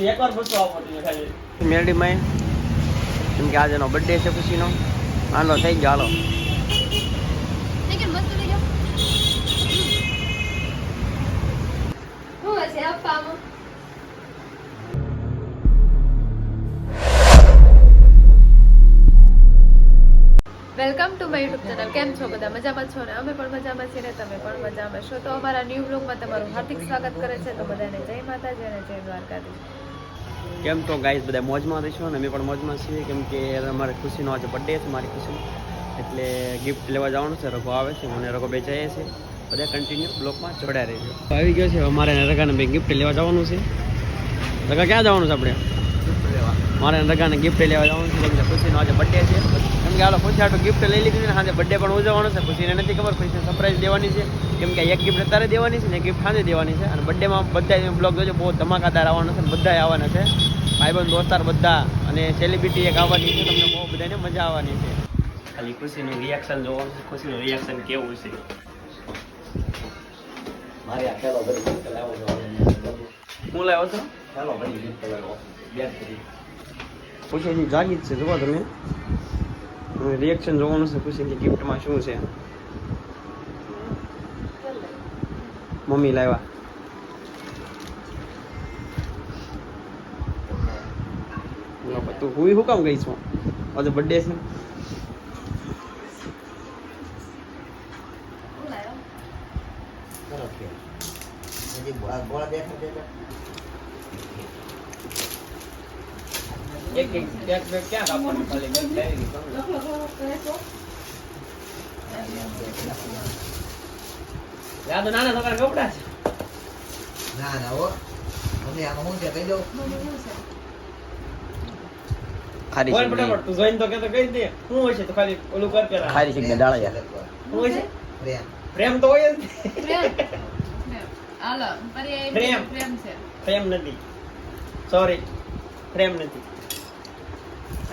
એકવાર પૂછવા આપો તમે ખાલી મેરડીમાં કેમ કે આજે એનો બર્થડે છે ખુશીનો આનો થઈ ગયો હાલો welcome to my YouTube channel. કેમ છો બધા? મજામાં છો ને? અમે પણ મજામાં છીએ ને તમે પણ મજામાં છો. તો અમારા ન્યૂ બ્લોગમાં તમારું હાર્દિક સ્વાગત કરે છે. તો બધાને જય માતાજી અને જય દ્વારકાધીશ. કેમ તો ગાઈસ બધા મોજમાં રહીશું અને અમે પણ મોજમાં છીએ કેમ કે અમારે ખુશીનો આજે બર્થડે છે મારી ખુશીનો એટલે ગિફ્ટ લેવા જવાનું છે. રઘો આવે છે મને રઘો બે જઈએ છે બધા કન્ટિન્યુ બ્લોગમાં જોડાઈ રહીશું. આવી ગયો છે અમારે રગાને બે ગિફ્ટ લેવા જવાનું છે. રગા ક્યાં જવાનું છે આપણે? મારે રગાને ગિફ્ટ લેવા જવાનું છે કેમ કે ખુશીનો આજે બર્થડે છે કેમ કે હાલો ખુશી આટલું ગિફ્ટ લઈ લીધું ને આજે બર્થડે પણ ઉજવવાનો છે. ખુશીને નથી ખબર ખુશીને સરપ્રાઈઝ દેવાની છે કેમ કે એક ગિફ્ટ અત્યારે દેવાની છે ને એક ગિફ્ટ સાંજે દેવાની છે અને બર્થડેમાં બધા બ્લોગ જોજો બહુ ધમાકાદાર આવવાનો છે બધા આવવાના છે ભાઈબંધ દોસ્તાર બધા અને સેલિબ્રિટી એક આવવાની છે તમને બહુ બધાને મજા આવવાની છે. ખાલી ખુશીનું રિએક્શન જોવાનું છે ખુશીનું રિએક્શન કેવું છે. મારે આ ચાલો ભાઈ ગિફ્ટ લાવો હું લાવ્યો છો ચાલો ભાઈ ગિફ્ટ લાવો બેસ કરી ખુશીની જાગી જ છે જુઓ તમે રિએક્શન જોવાનું છે ખુશીની ગિફ્ટમાં શું છે. મમ્મી લાવ્યા તું હું શું કામ ગઈ છું આજે બર્થડે છે એક ક્યાં કાપવાનું ખાલી યાદ નાના છોકરા કપડા છે ના ના હો મમ્મી આમાં શું છે કહી દો ખારી બોલ ફટાફટ તું જોઈને તો કે તો કહી દે શું હોય છે તો ખાલી ઓલું કર પેલા ખારી શીખને ડાળ્યા શું હોય છે પ્રેમ પ્રેમ તો હોય જ પ્રેમ છે. પ્રેમ નથી સોરી પ્રેમ નથી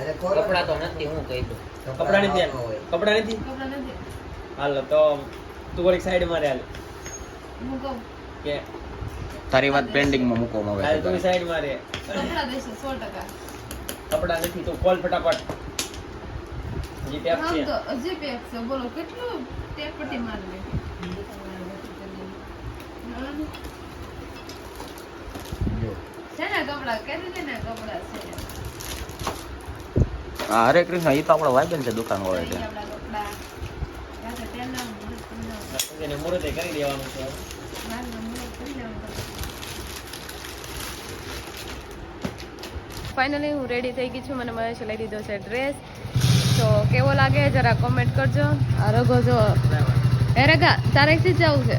અરે કપડા તો નથી હું કહી દઉં કપડા નથી હોય કપડા નથી કપડાં નથી. હાલો તો તું થોડીક સાઈડ માં રે હાલ હું કહું કે તારી વાત પેન્ડિંગમાં મૂકવામાં હાલ તું આવે સાઈડ માં રે કપડાં દેશે 100%. કપડા નથી તો કોલ ફટાફટ જી ટેપ આમ છે તો હજી પેક છે. બોલો કેટલું ટેપ પટ્ટી મારી લે. જો છે ને કપડાં કેટલી છે ને કપડાં છે. હા હરે કૃષ્ણ એ તો આપણો ભાઈબંધ છે દુકાન વાળો છે. આપણા કપડાં રાતે તેલના એને મુહૂર્તે કરી દેવાનું છે ફાઇનલી હું રેડી થઈ ગઈ છું. મને મહેશે લઈ દીધો છે ડ્રેસ. તો કેવો લાગે જરા કોમેન્ટ કરજો. આ રઘો જો એ રગા તારે એકથી જ જવું છે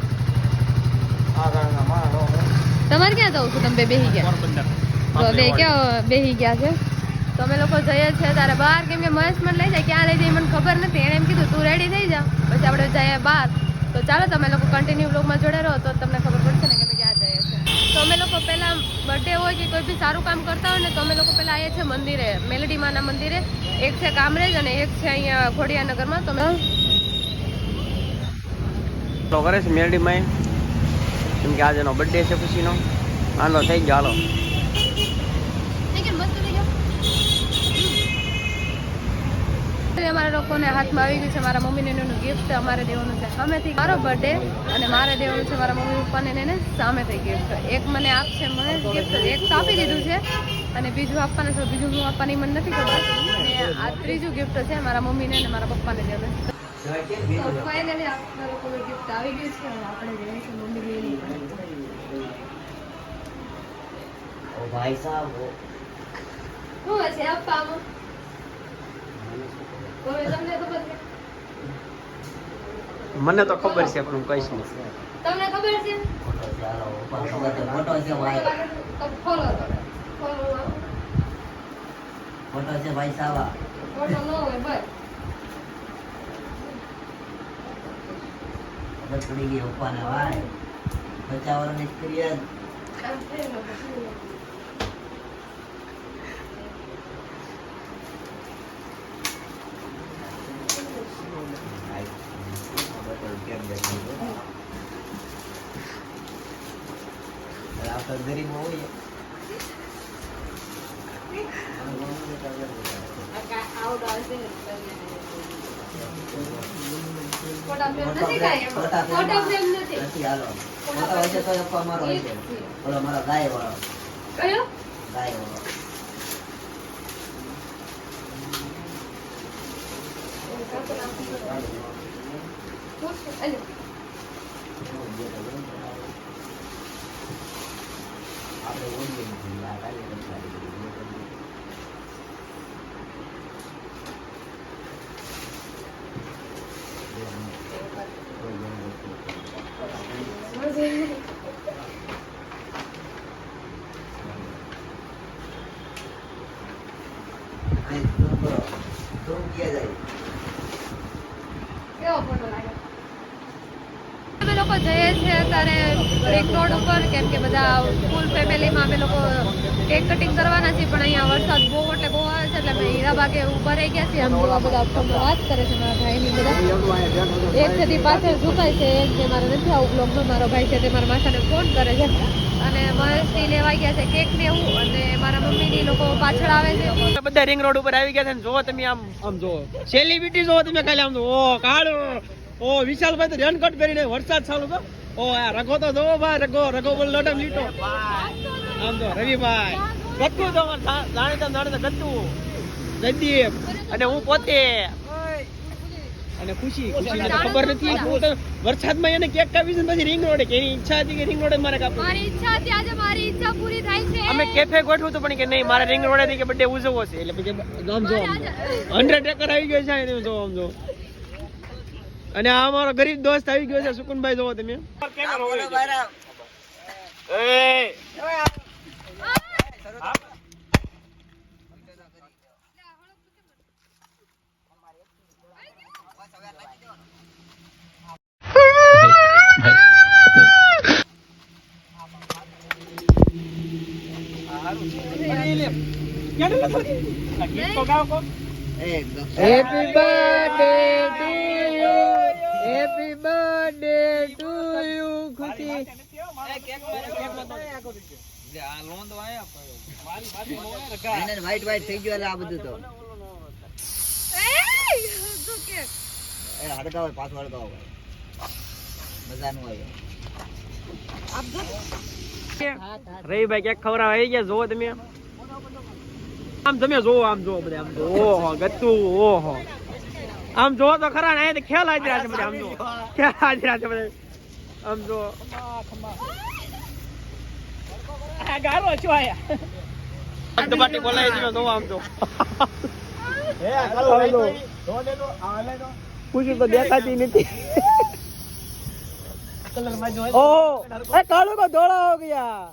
તમારે ક્યાં જવું છે? તમે બે બેહી ગયા તો બે ક્યાં બેહી ગયા છે તો અમે લોકો જઈએ છીએ તારે બહાર કેમ કે મહેશ મને લઈ જાય ક્યાં લઈ જાય મને ખબર નથી. એણે એમ કીધું તું રેડી થઈ જા પછી આપણે જઈએ બહાર. તો ચાલો તમે લોકો કન્ટિન્યુ બ્લોગમાં જોડે રહો તો તમને ખબર પડશે ને કે અમે ક્યાં જઈએ છીએ. તો અમે લોકો પહેલાં બર્થડે હોય કે કોઈ બી સારું કામ કરતા હોય ને તો અમે લોકો પહેલાં આવીએ છીએ મંદિરે મેલડી માના મંદિરે. એક છે કામરેજ અને એક છે અહીંયા ખોડિયાનગરમાં. તો તો કરે છે મેરડીમાં કેમ કે આજે એનો બર્થડે છે ખુશીનો આનો થઈ ગયો હાલો અમારા લોકોને હાથમાં આવી ગયું છે મારા મમ્મીને એનું ગિફ્ટ અમારે દેવાનું છે સામેથી. મારો બર્થડે અને મારે દેવાનું છે મારા મમ્મી પપ્પાને એને સામેથી ગિફ્ટ. એક મને આપશે મહેશ ગિફ્ટ એક તો આપી દીધું છે અને બીજું આપવાના છે. બીજું હું આપવાની મને નથી ખબર અને આ ત્રીજું ગિફ્ટ છે મારા મમ્મીને અને મારા પપ્પાને દેવું. ફાઇનલી આપણા લોકોનું ગિફ્ટ આવી ગયું છે. આપણે જઈએ છીએ મમ્મી લઈ ઓ ભાઈ સાહેબ શું હશે આપવામાં તમને ખબર છે? મને તો ખબર છે પણ હું કહીશ નહીં. તમને ખબર છે? ફોટો ચાલો ફોટો છે ભાઈ તો ફોલો ફોલો ફોટો છે ભાઈ સાવા ફોટો ન હોય બસ ખબર પડી ગઈ ઉપવાને ભાઈ 50 વર્ષની સ્ત્રી આમ થઈ ગયું. આપણે ગરીબ હોઈએ ફોટા ફ્રેમ નથી કાંઈ એમાં. ફોટા ફ્રેમ નથી. નથી હાલો ફોટો હોય છે તો એક અમારો હોય છે ઓલો મારો ગાય વાળો કયો? ગાય વાળો અલે. આપણે ઓળખીએ નથી આ ગાય કેવો ફોટો લાગે? અમે લોકો જઈએ છીએ અત્યારે રિંગ રોડ ઉપર, કેમ કે બધા ફૂલ ફેમિલીમાં અમે લોકો કેક કટિંગ કરવાના છીએ, પણ અહીંયા વરસાદ બહુ એટલે બહુ આવે છે, એટલે અમે હીરાબાગે ઊભા રહી ગયા છીએ. આમ જોવા બધા ફોનમાં વાત કરે છે મારા ભાઈની બધા. એક છે તે પાછળ ઝુકાય છે, એક જે મારે નથી આવું બ્લોગમાં મારો ભાઈ છે તે મારા માસાને ફોન કરે છે, અને મહેશથી લેવાઈ ગયા છે કેક ને એવું, અને મારા મમ્મીની લોકો પાછળ આવે છે. બધા રિંગ રોડ ઉપર આવી ગયા છે ને જોવો તમે આમ જોવો સેલિબ્રિટી જોવો તમે ખાલી આમ જો ઓ કાળો ઓ વિશાલભાઈ તો રેનકોટ પહેરીને વરસાદ ચાલુ તો ઓ આ રઘો તો જોવો ભાઈ રઘો બોલ લોટમ લીટો આમ જો રવિભાઈ ગત્તુ તો જાણીતા ગત્તુ જયદીપ અને હું પોતે અને ખુશી તો ખબર નથી હું તો વરસાદમાં એને કેક કાપી છે પછી રિંગ રોડે કે એની ઈચ્છા હતી કે રિંગ રોડે મારે કાપવું. મારી ઈચ્છા હતી, આજે મારી ઈચ્છા પૂરી થાય છે. અમે કેફે ગોઠવું તો પણ કે નહીં મારે રિંગ રોડે થી કે બર્થડે ઉજવવો છે એટલે પછી આમ જો 100 આવી ગયો છે તમે જો આમ જો. અને આ અમારો ગરીબ દોસ્ત આવી ગયો છે સુકુનભાઈ જોવો તમે happy birthday to you happy birthday to you ખુશી વાઈટ થઈ ગયું એટલે આ બધું તો હડકાવે પાછું હડકાવે મજાનું આવે. રવિભાઈ કેક ખવડાવવા આવી ગયા જોવો તમે આમ તમે જોવો આમ જોવો બધા આમ જો ઓહો ગત્તુ ઓહો આમ જોવો તો ખરા ને અહીંયા ખેલ આવી રહ્યા છે બધા આમ જો ખેલ આવી રહ્યા છે બધા આમ જો ગારો છો આયા દબાટી બોલાય છે જોવો આમ જો ખુશી તો દેખાતી નથી ઓહો એ કાળુ કો ધોળા હો ગયા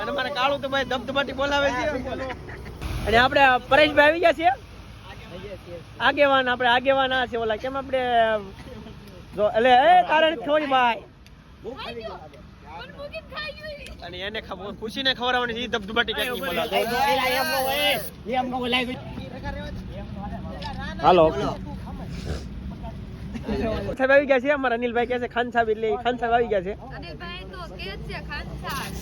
અને મારે કાળુ તો ભાઈ ધબધબાટી બોલાવે છે. અને આપણે પરેશભાઈ આવી ગયા છે આગેવાન આપણે આગેવાન આ છે ઓલા કેમ આપણે જો એટલે એ કારણ થોડી ભાઈ અને એને ખબર ખુશીને ખવડાવવાની છે ધબધબાટી કેક ની બોલાવે હાલો સાહેબ આવી ગયા છે અમારા અનિલભાઈ કહે છે ખાન સાહેબ એટલે ખાન સાહેબ આવી ગયા છે. અનિલભાઈ તો કે છે ખાન સાહેબ.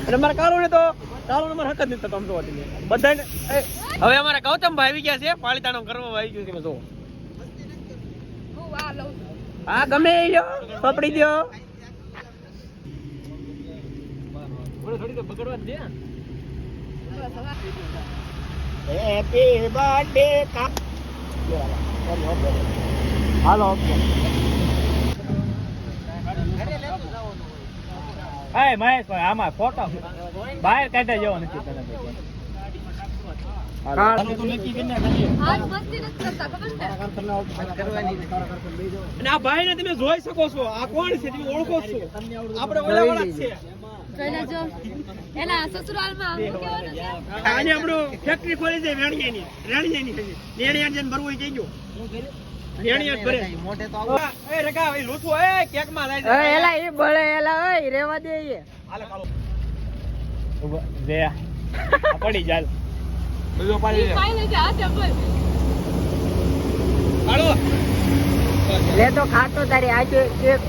અને અમારા કાળુને તો કાળુને મારે હક જ નથી થતો આમ જોવા તમે બધાને હવે અમારા ગૌતમભાઈ આવી ગયા છે પાલિતાનો કરવા આવી ગયું છે જો હું આ લઉં છું. હા ગમે એ લ્યો પપડી દો થોડી તો બગડવા દે બસ હવે હેપી બર્થડે હાલો હાય મહેશભાઈ આમાં ફોટો બહાર કાઢા જેવો નથી તને હાથ મસ્તી નથી કરતા, ખબર છે? અને આ ભાઈને તમે જોઈ શકો છો આ કોણ છે તમે ઓળખો છો આપણે ઓલા વાળા જ છે જોઈ લેજો. એના સસુરાલમાં હું કહેવાનું છે? આને આપણો ફેક્ટરી ખોલી છે વેણિયાની વેણિયા જઈને ભરવું કઈ ગયો વેણિયા જ ભરે મોઢે તો એ રગા એ લૂછો એ કેક માં લઈ એ એલા એ બળે એલા ઓય રેવા દે એ. હાલે કાળો જે પડી જાય બધો પાડી લે ખાઈ લેજે આ ચંપલ. કાળો લે તો ખાતો તારી આજે એક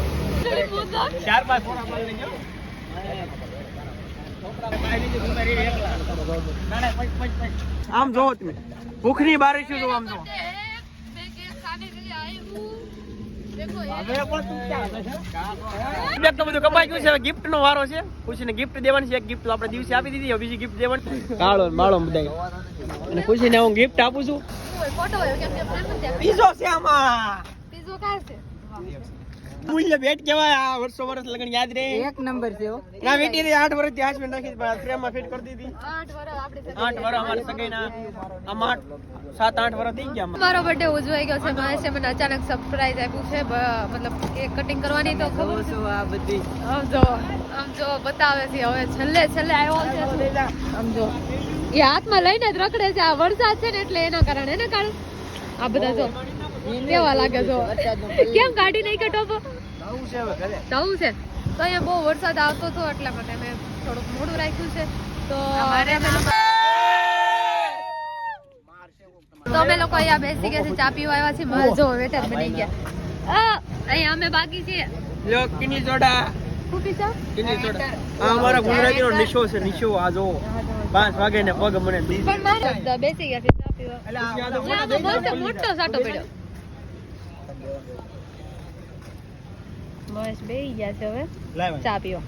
4-5 ફોટા પાડી લેજો આમ જોવો તમે ભૂખની બારી શું જોવો આમ જો તો બધું કમાઈ ગયું છે હવે ગિફ્ટ નો વારો છે ખુશીને ગિફ્ટ દેવાની છે એક ગિફ્ટ આપણે દિવસે આપી દીધી હવે બીજી ગિફ્ટ દેવાની કાળો માળો બધા અને ખુશીને હું ગિફ્ટ આપું છું પીઝો છે આમાં પીઝો કાય છે મૂલ્ય ભેટ કહેવાય આ વર્ષો વર્ષ લગન યાદ રહે એક નંબર છે ના વેટી 8 વર્ષ થી હાસમે નાખી ફ્રેમમાં ફિટ કરી દીધી 8 વર્ષ આપણે 8 વર્ષ અમારી સગાઈના આમાં 7-8 વર્ષ થઈ ગયા મારો બર્થડે ઉજવાઈ ગયો છે મહેશે મને અચાનક સરપ્રાઈઝ આપ્યું છે મતલબ કેક કટિંગ કરવાની તો ખબર છે આ બધી આમ જો બતાવે છે હવે છેલ્લે આવ્યો છે આમ જો એ હાથમાં લઈને જ રખડે છે આ વરસાદ છે ને એટલે એના કારણે આ બધા જો કેવા લાગે જો કેમ કાઢી નહીં કે ટોપો જવું છે તો અહીંયા બહુ વરસાદ આવતો હતો એટલા માટે મેં થોડુંક મોડું રાખ્યું છે તો અમે લોકો અહીંયા બેસી ગયા છે ચા પીવા આવ્યા છીએ મસ્ત જો વેટર બની ગયા અહીંયા અમે બાકી છીએ લો કિની સોડા કુકી ચા કિની સોડા આ અમારા ગુજરાતીનો નિશો છે નિશો આ જો 5 વાગે ને પગ મને પણ મારે બેસી ગયા છે ચા પીવા મોટો સાટો પડ્યો બસ બેસી ગયા છે હવે ચા પીવા